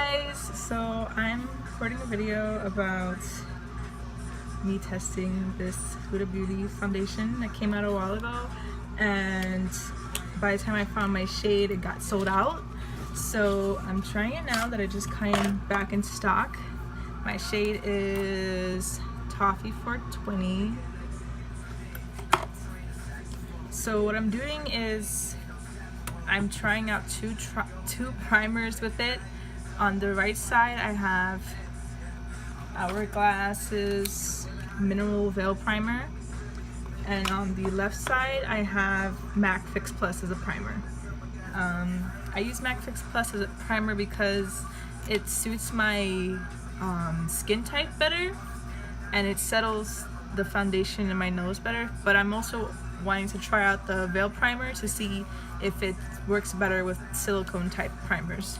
guys! So I'm recording a video about me testing this Huda Beauty foundation that came out a while ago, and by the time I found my shade it got sold out. So I'm trying it now that it just came back in stock. My shade is Toffee 420. So what I'm doing is I'm trying out two primers with it. On the right side I have Hourglass's Mineral Veil Primer, and on the left side I have MAC Fix Plus as a primer. I use MAC Fix Plus as a primer because it suits my skin type better and it settles the foundation in my nose better, but I'm also wanting to try out the Veil Primer to see if it works better with silicone type primers.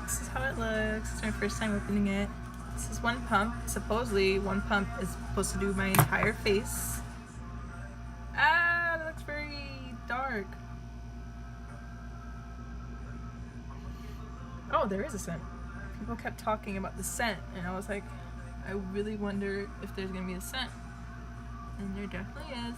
This is how it looks. It's my first time opening it. This is one pump. Supposedly one pump is supposed to do my entire face. Ah, that looks very dark. Oh, there is a scent. People kept talking about the scent and I was like, I really wonder if there's gonna be a scent. And there definitely is.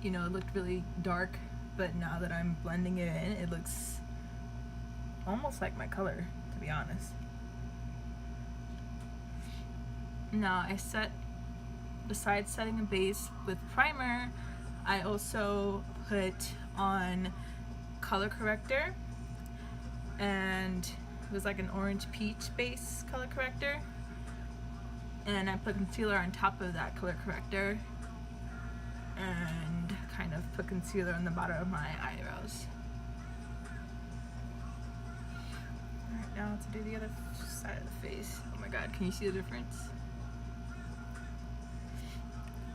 You know, it looked really dark, but now that I'm blending it in, it looks almost like my color, to be honest. Now besides setting a base with primer, I also put on color corrector, and it was like an orange peach base color corrector, and I put concealer on top of that color corrector and kind of put concealer on the bottom of my eyebrows. Alright, now to do the other side of the face. Oh my god, can you see the difference?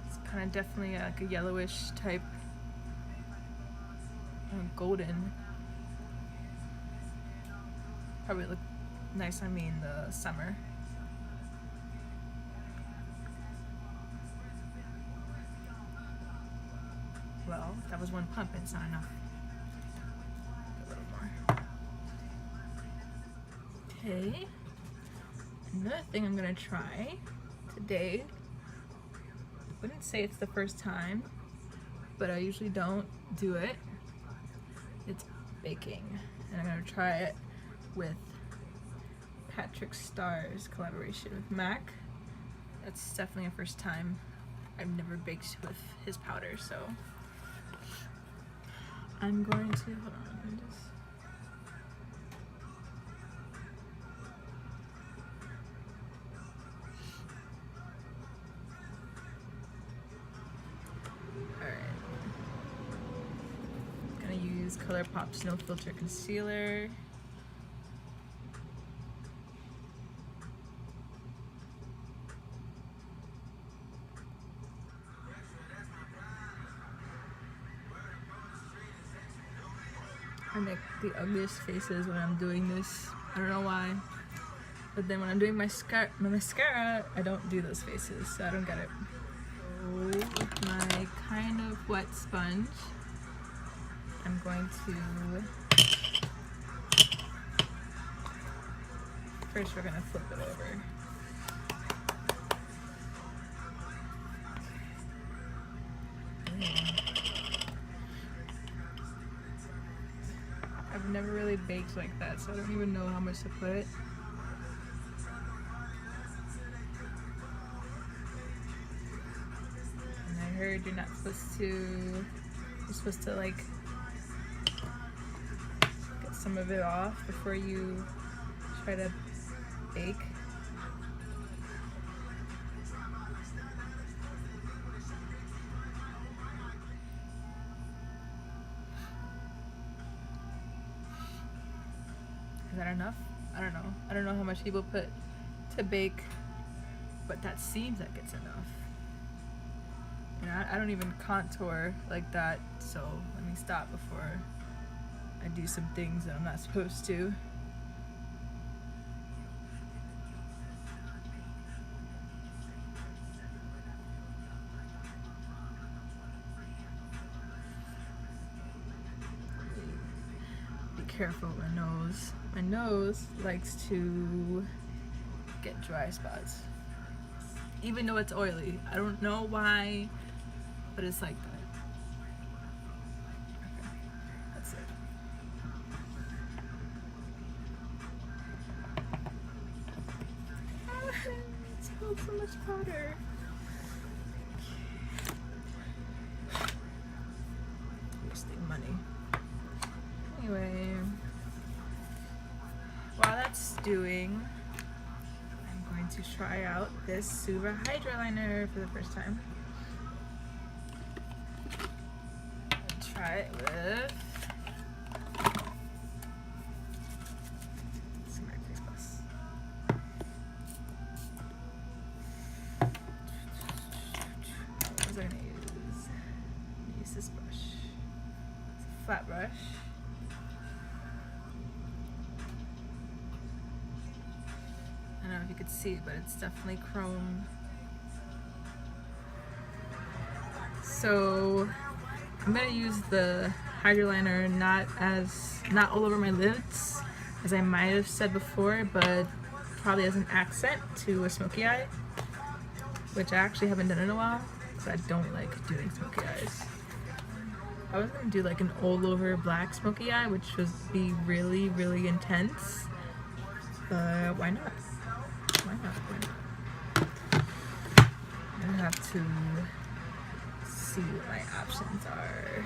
It's kind of definitely like a yellowish type, golden. Probably look nice on me in the summer. Well, that was one pump, it's not enough. A little more. Okay. Another thing I'm gonna try today. I wouldn't say it's the first time, but I usually don't do it. It's baking. And I'm gonna try it with Pstar's collaboration with MAC. That's definitely a first time. I've never baked with his powder, so I'm going to, hold on, let me just. Alright. I'm gonna use ColourPop's No Filter Concealer. I make the ugliest faces when I'm doing this. I don't know why. But then when I'm doing my mascara, I don't do those faces, so I don't get it. So with my kind of wet sponge, I'm going to... First we're gonna flip it over. I've never really baked like that, so I don't even know how much to put. And I heard you're supposed to like get some of it off before you try to bake. Is that enough? I don't know. I don't know how much people put to bake, but that seems like it's enough. You know, I don't even contour like that, so let me stop before I do some things that I'm not supposed to. Be careful with my nose. My nose likes to get dry spots. Even though it's oily. I don't know why, but it's like that. Okay, that's it. It smells so much powder. Wasting money. Anyway, while that's stewing, I'm going to try out this Suva hydra liner for the first time. I'll try it with some Faux Plus. What was I gonna use? I'm gonna use this brush. It's a flat brush. I don't know if you could see it, but it's definitely chrome. So I'm gonna use the hydra liner not all over my lids, as I might have said before, but probably as an accent to a smoky eye, which I actually haven't done in a while because I don't like doing smoky eyes. I was gonna do like an all over black smoky eye, which would be really, really intense, but why not? Why not? I have to see what my options are.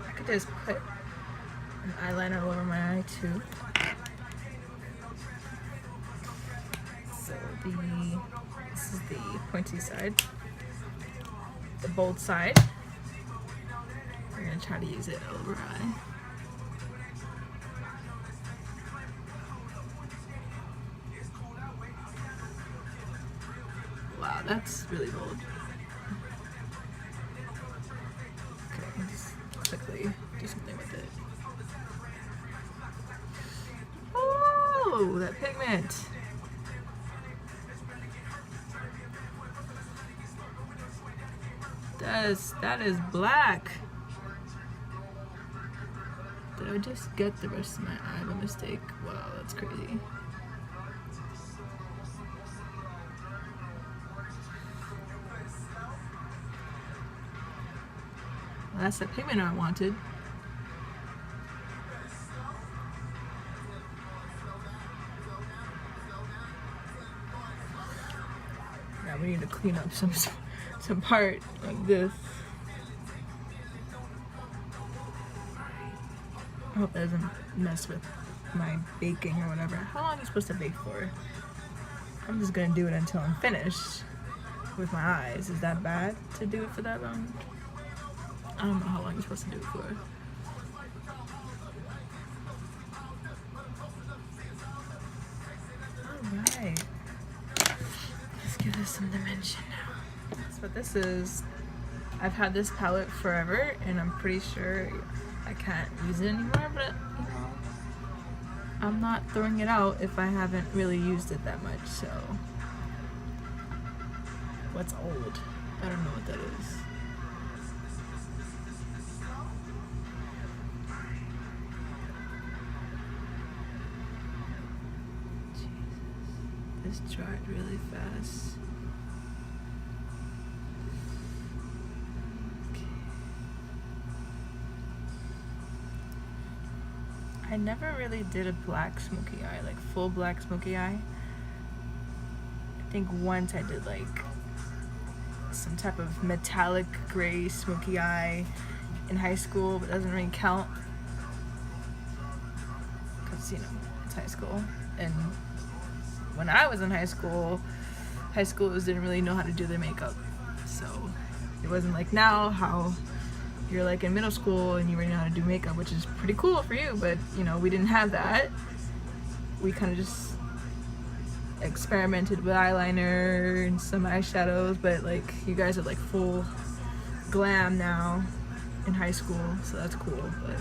I could just put an eyeliner over my eye too. So this is the pointy side, the bold side. We're gonna try to use it over eye. Wow, that's really bold. Okay, let's quickly do something with it. Oh, that pigment! That is black. Did I just get the rest of my eye by mistake? Wow, that's crazy. Well, that's the pigment I wanted. Now we need to clean up some part like this. I hope that doesn't mess with my baking or whatever. How long are you supposed to bake for? I'm just gonna do it until I'm finished with my eyes. Is that bad to do it for that long? I don't know how long you're supposed to do it for. Alright. Let's give this some dimension now. That's what this is. I've had this palette forever and I'm pretty sure I can't use it anymore, but you know, I'm not throwing it out if I haven't really used it that much, so. What's old? I don't know what that is. Jesus. This dried really fast. I never really did a black smoky eye, like full black smoky eye. I think once I did like some type of metallic gray smoky eye in high school, but it doesn't really count because, you know, it's high school. And when I was in high schoolers didn't really know how to do their makeup. So it wasn't like now how you're like in middle school and you already know how to do makeup, which is pretty cool for you, but you know, we didn't have that. We kind of just experimented with eyeliner and some eyeshadows, but like you guys are like full glam now in high school, so that's cool, but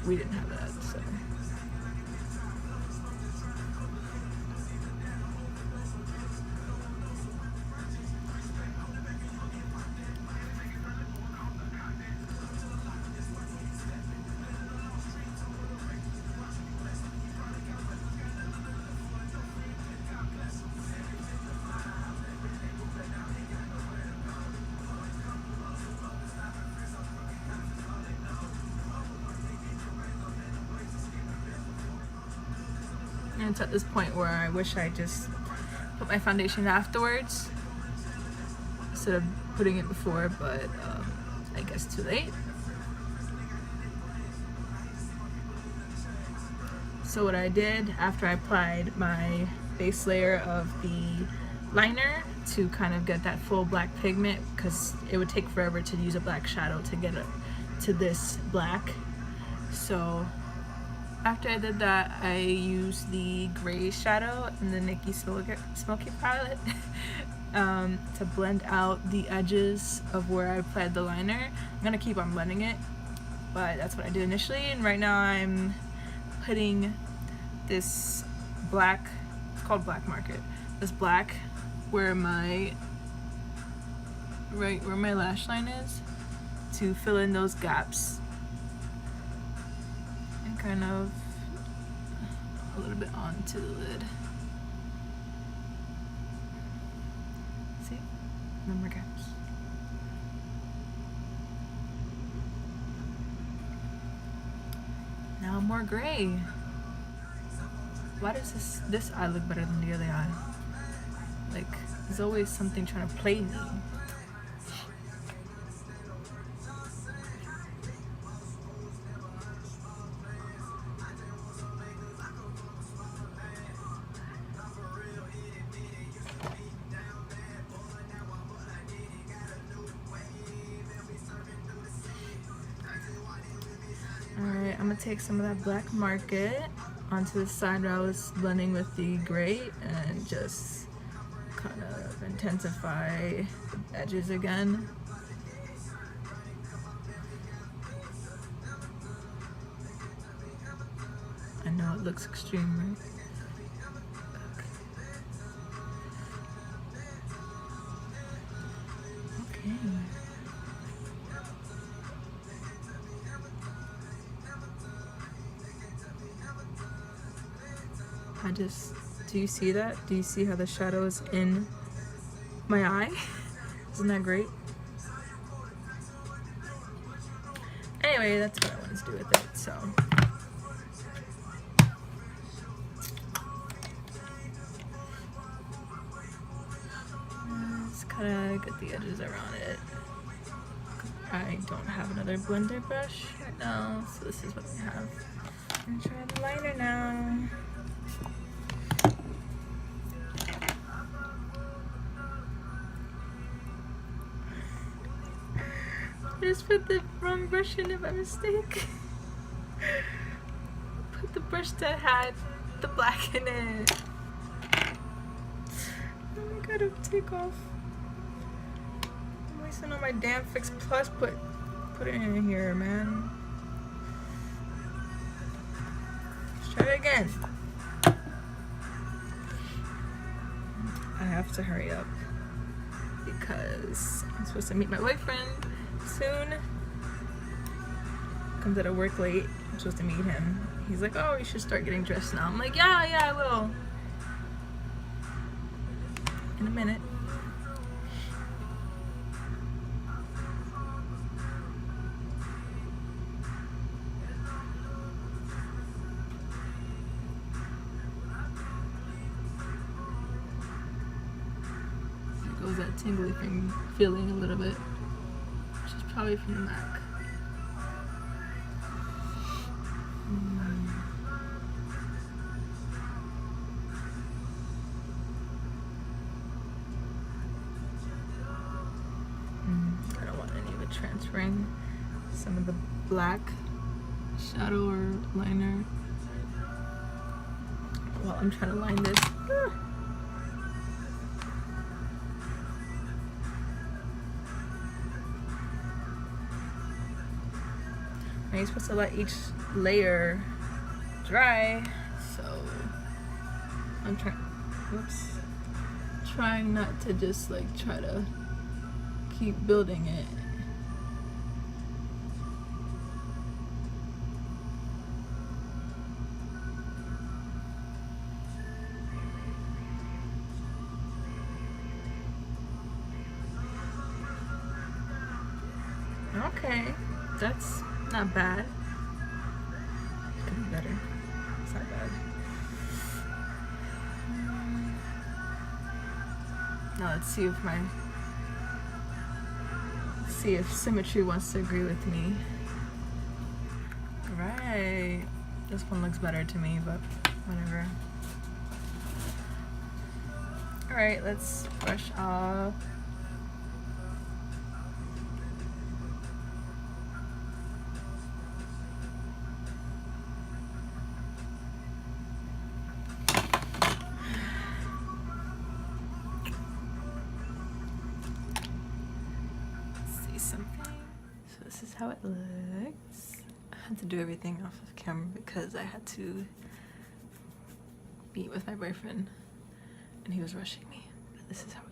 we didn't have that, so. And it's at this point where I wish I just put my foundation afterwards instead of putting it before, but I guess too late. So what I did after I applied my base layer of the liner to kind of get that full black pigment, because it would take forever to use a black shadow to get it to this black. So after I did that, I used the gray shadow in the Nikki Smoky palette to blend out the edges of where I applied the liner. I'm gonna keep on blending it, but that's what I did initially. And right now I'm putting this black, it's called black market, this black where my lash line is, to fill in those gaps. Kind of a little bit onto the lid. See? No more gaps. Now more gray. Why does this eye look better than the other eye? Like, there's always something trying to play me. Alright, I'm gonna take some of that black market onto the side where I was blending with the gray and just kind of intensify the edges again. I know it looks extreme, right? Okay. Do you see that? Do you see how the shadow is in my eye? Isn't that great? Anyway, that's what I wanted to do with it, so. Just kind of get the edges around it. I don't have another blender brush right now, so this is what I have. I'm gonna try the liner now. I just put the wrong brush in it by mistake. Put the brush that had the black in it. Oh my god, it'll take off. I'm wasting all my damn Fix Plus. Put it in here, man. Let's try it again. I have to hurry up because I'm supposed to meet my boyfriend soon. Comes out of work late. I'm supposed to meet him. He's like, oh, you should start getting dressed now. I'm like, yeah, I will. In a minute. There goes that tingly thing feeling a little bit. Probably from the MAC. I don't want any of it transferring some of the black shadow or liner while I'm trying to line this. you're supposed to let each layer dry, so I'm trying not to just like try to keep building it. Okay, that's not bad. It could be better. It's not bad. Now let's see if symmetry wants to agree with me. Right. This one looks better to me, but whatever. Alright, let's brush off. So this is how it looks. I had to do everything off of camera because I had to meet with my boyfriend and he was rushing me. But this is how